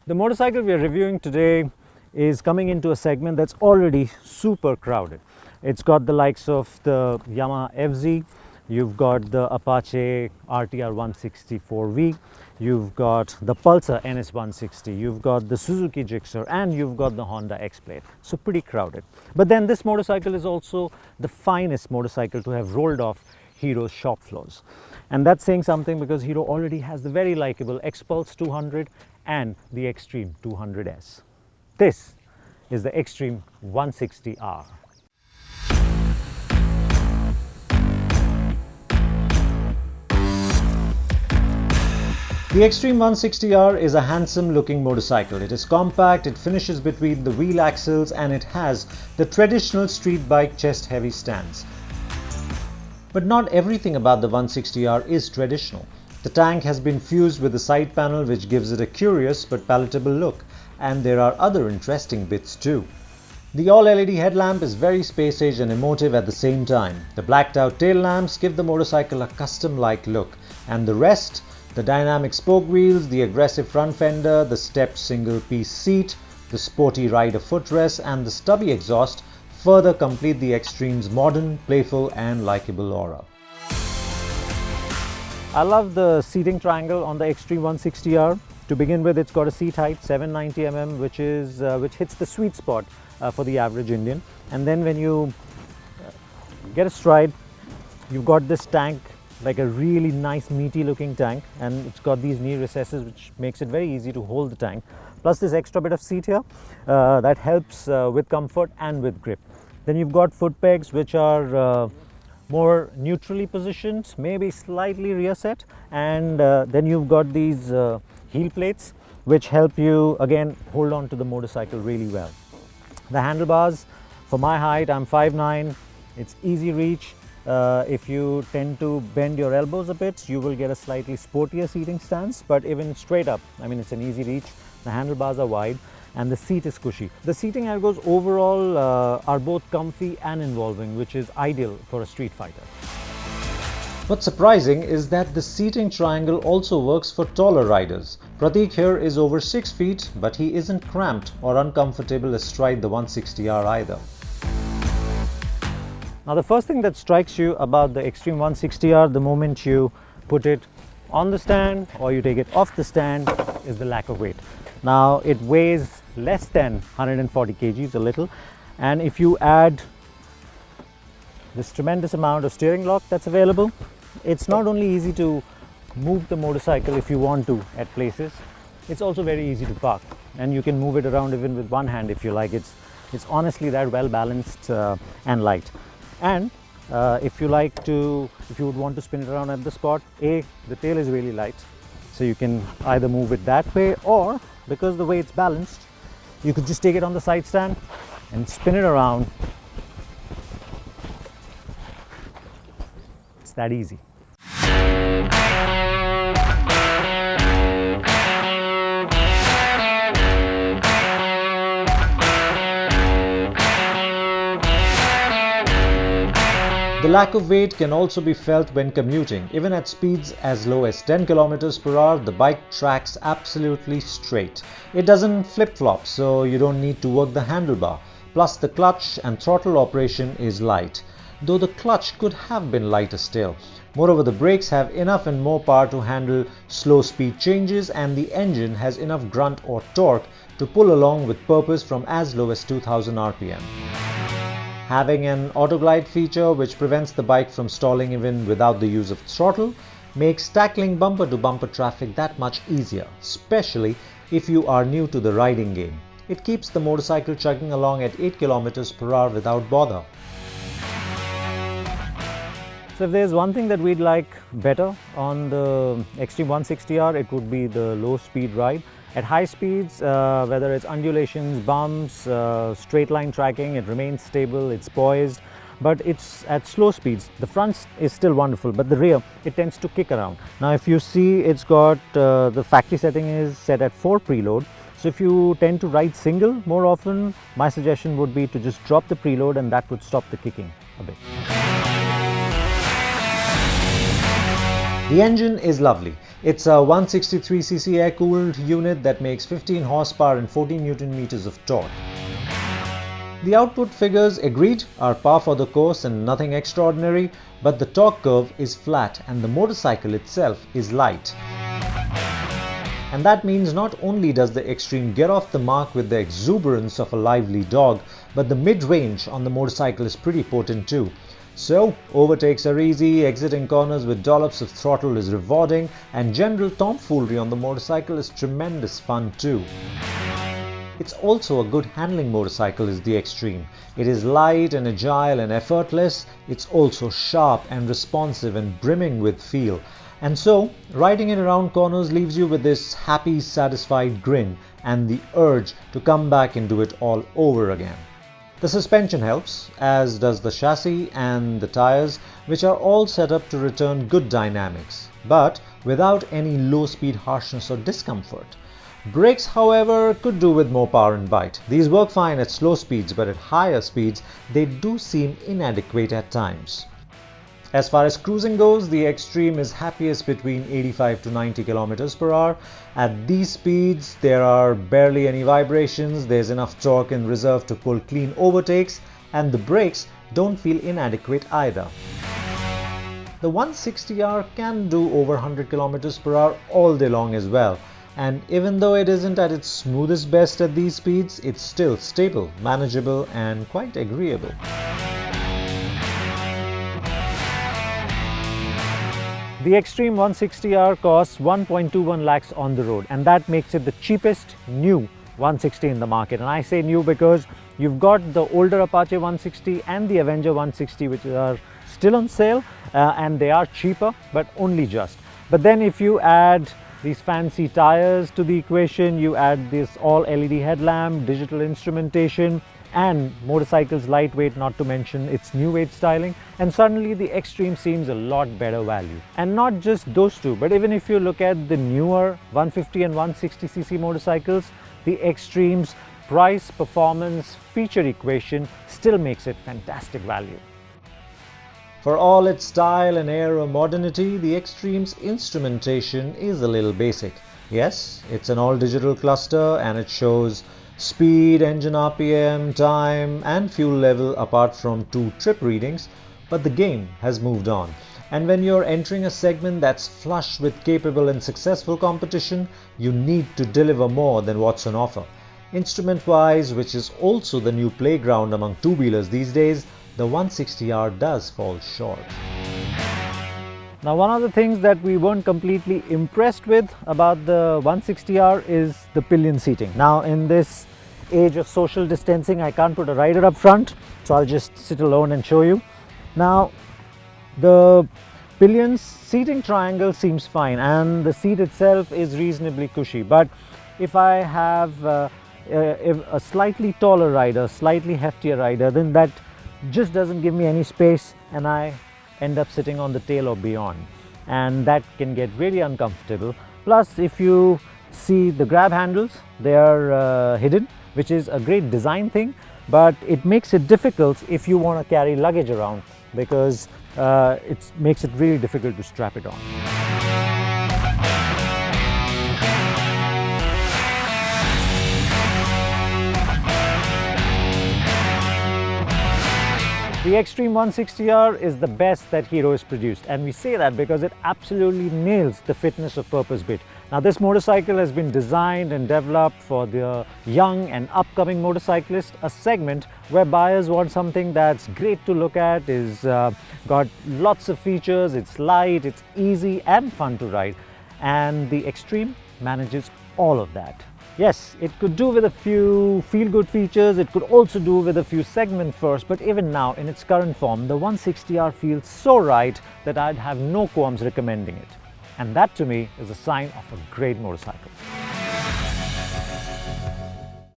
The motorcycle we are reviewing today is coming into a segment that's already super crowded. It's got the likes of the Yamaha FZ, you've got the Apache RTR 160 you've got the Pulsar NS160, you've got the Suzuki Gixxer, and you've got the Honda X-Plate. So pretty crowded. But then this motorcycle is also the finest motorcycle to have rolled off Hero's shop floors. And that's saying something because Hero already has the very likable X-Pulse 200 and the Xtreme 200S. This is the Xtreme 160R. The Xtreme 160R is a handsome looking motorcycle. It is compact, it finishes between the wheel axles, and it has the traditional street bike chest heavy stance. But not everything about the 160R is traditional. The tank has been fused with the side panel, which gives it a curious but palatable look, and there are other interesting bits too. The all-LED headlamp is very space-age and emotive at the same time. The blacked-out tail lamps give the motorcycle a custom-like look, and the rest, the dynamic spoke wheels, the aggressive front fender, the stepped single-piece seat, the sporty rider footrest, and the stubby exhaust further complete the Xtreme's modern, playful, and likable aura. I love the seating triangle on the Xtreme 160R. To begin with, it's got a seat height 790 mm, which hits the sweet spot for the average Indian. And then when you get astride, you've got this tank, like a really nice meaty looking tank, and it's got these knee recesses which makes it very easy to hold the tank. Plus this extra bit of seat here that helps with comfort and with grip. Then you've got foot pegs which are more neutrally positioned, maybe slightly rear set, and then you've got these heel plates which help you again hold on to the motorcycle really well. The handlebars, for my height, I'm 5'9", it's easy reach. If you tend to bend your elbows a bit, you will get a slightly sportier seating stance, but even straight up, I mean, it's an easy reach. The handlebars are wide and the seat is cushy. The seating ergos overall are both comfy and involving, which is ideal for a street fighter. What's surprising is that the seating triangle also works for taller riders. Pratik here is over 6 feet, but he isn't cramped or uncomfortable astride the 160R either. Now the first thing that strikes you about the Xtreme 160R the moment you put it on the stand or you take it off the stand is the lack of weight. Now it weighs less than 140 kgs, a little, and if you add this tremendous amount of steering lock that's available, it's not only easy to move the motorcycle if you want to at places, it's also very easy to park, and you can move it around even with one hand if you like. It's honestly that well balanced and light. And if you would want to spin it around at the spot, the tail is really light, so you can either move it that way, or because the way it's balanced, you could just take it on the side stand and spin it around. It's that easy. The lack of weight can also be felt when commuting. Even at speeds as low as 10 km per hour, the bike tracks absolutely straight. It doesn't flip-flop, so you don't need to work the handlebar. Plus the clutch and throttle operation is light, though the clutch could have been lighter still. Moreover, the brakes have enough and more power to handle slow speed changes, and the engine has enough grunt or torque to pull along with purpose from as low as 2000 RPM. Having an auto glide feature which prevents the bike from stalling even without the use of throttle makes tackling bumper to bumper traffic that much easier, especially if you are new to the riding game. It keeps the motorcycle chugging along at 8 km per hour without bother. So if there's one thing that we'd like better on the Xtreme 160R, it would be the low speed ride. At high speeds, whether it's undulations, bumps, straight line tracking, it remains stable, it's poised. But it's at slow speeds, the front is still wonderful, but the rear, it tends to kick around. Now if you see, it's got the factory setting is set at 4 preload. So if you tend to ride single more often, my suggestion would be to just drop the preload, and that would stop the kicking a bit. The engine is lovely. It's a 163cc air-cooled unit that makes 15 horsepower and 14 Newton meters of torque. The output figures, agreed, are par for the course and nothing extraordinary, but the torque curve is flat and the motorcycle itself is light. And that means not only does the Xtreme get off the mark with the exuberance of a lively dog, but the mid-range on the motorcycle is pretty potent too. So, overtakes are easy, exiting corners with dollops of throttle is rewarding, and general tomfoolery on the motorcycle is tremendous fun too. It's also a good handling motorcycle is the Xtreme. It is light and agile and effortless. It's also sharp and responsive and brimming with feel. And so, riding it around corners leaves you with this happy, satisfied grin and the urge to come back and do it all over again. The suspension helps, as does the chassis and the tires, which are all set up to return good dynamics, but without any low-speed harshness or discomfort. Brakes, however, could do with more power and bite. These work fine at slow speeds, but at higher speeds, they do seem inadequate at times. As far as cruising goes, the Xtreme is happiest between 85 to 90 km per hour. At these speeds, there are barely any vibrations, there's enough torque in reserve to pull clean overtakes, and the brakes don't feel inadequate either. The 160R can do over 100 km per hour all day long as well. And even though it isn't at its smoothest best at these speeds, it's still stable, manageable and quite agreeable. The Xtreme 160R costs 1.21 lakhs on the road, and that makes it the cheapest new 160 in the market. And I say new because you've got the older Apache 160 and the Avenger 160, which are still on sale, and they are cheaper, but only just. But then if you add these fancy tires to the equation, you add this all LED headlamp, digital instrumentation, and motorcycle's lightweight, not to mention its new weight styling, and suddenly the Xtreme seems a lot better value. And not just those two, but even if you look at the newer 150 and 160cc motorcycles, the Xtreme's price, performance, feature equation still makes it fantastic value. For all its style and aero modernity, the Xtreme's instrumentation is a little basic. Yes, it's an all-digital cluster and it shows speed, engine RPM, time and fuel level apart from 2 trip readings, but the game has moved on. And when you're entering a segment that's flush with capable and successful competition, you need to deliver more than what's on offer. Instrument-wise, which is also the new playground among two-wheelers these days, the 160R does fall short. Now, one of the things that we weren't completely impressed with about the 160R is the pillion seating. Now, in this age of social distancing, I can't put a rider up front, so I'll just sit alone and show you. Now, the Pillion's seating triangle seems fine and the seat itself is reasonably cushy, but if I have a slightly taller rider, slightly heftier rider, then that just doesn't give me any space and I end up sitting on the tail or beyond, and that can get really uncomfortable. Plus, if you see the grab handles, they are hidden, which is a great design thing, but it makes it difficult if you want to carry luggage around because it makes it really difficult to strap it on. The Xtreme 160R is the best that Hero has produced, and we say that because it absolutely nails the fitness of purpose bit. Now, this motorcycle has been designed and developed for the young and upcoming motorcyclist, a segment where buyers want something that's great to look at, is got lots of features, it's light, it's easy and fun to ride, and the Xtreme manages all of that. Yes, it could do with a few feel-good features, it could also do with a few segment firsts, but even now in its current form, the 160R feels so right that I'd have no qualms recommending it. And that to me is a sign of a great motorcycle.